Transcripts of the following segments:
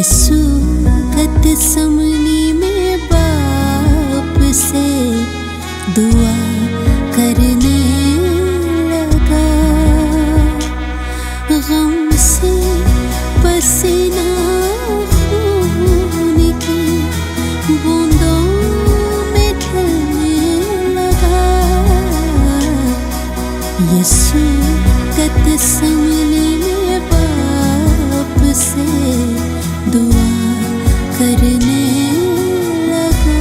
यीशु गतसमनी में बाप से दुआ करने लगा। गम से पसीना खून की बूंदों में ढलने लगा। यीशु गतसमनी में बाप से दुआ करने लगा।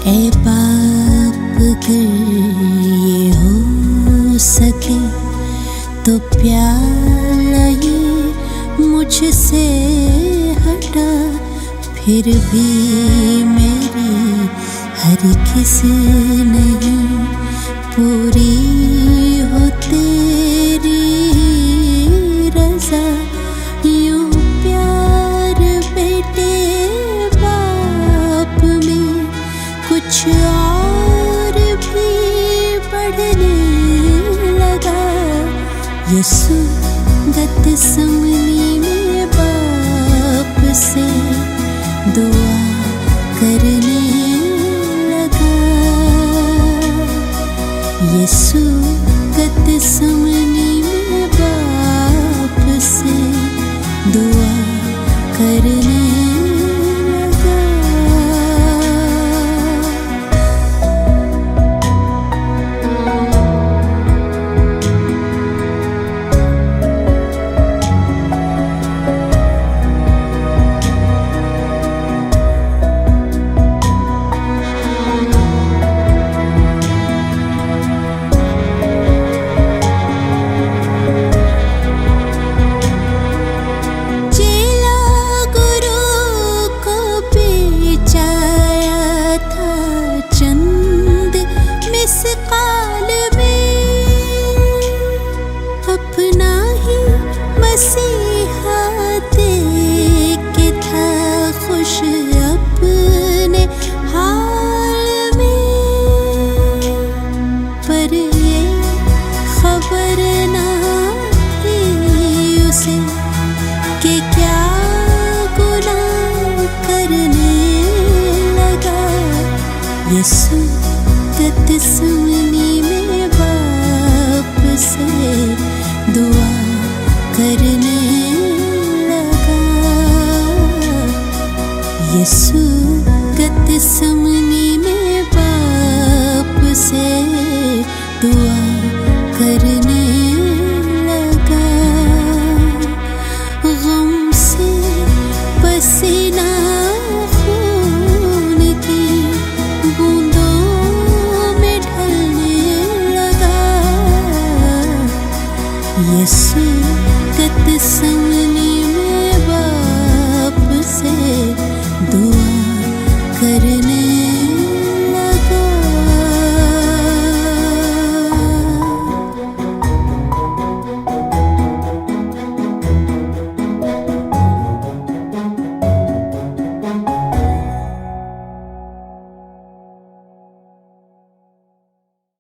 ऐ बाप अगर ये हो सके तो प्याला ये मुझसे हटा, फिर भी मेरी हर किसी नहीं पूरी हो तेरी रज़ा। यूं प्यार बेटे बाप में कुछ और भी बढ़ने लगा। यीशु गतसमनी में बाप से दुआ करने लगा। यीशु गतसमनी में बाप से दुआ करने लगा। अपना ही मसीहा दे के था खुश अपने हाल में, पर ये खबर ना थी उसे कि क्या गुनाह करने लगा। यीशु गतसमनी में बाप से दुआ करने लगा। यीशु गतसमनी में बाप से दुआ करने लगा। गम से पसीना खून की बूंदों में ढलने लगा। यीशु गतसमनी में बाप से दुआ करने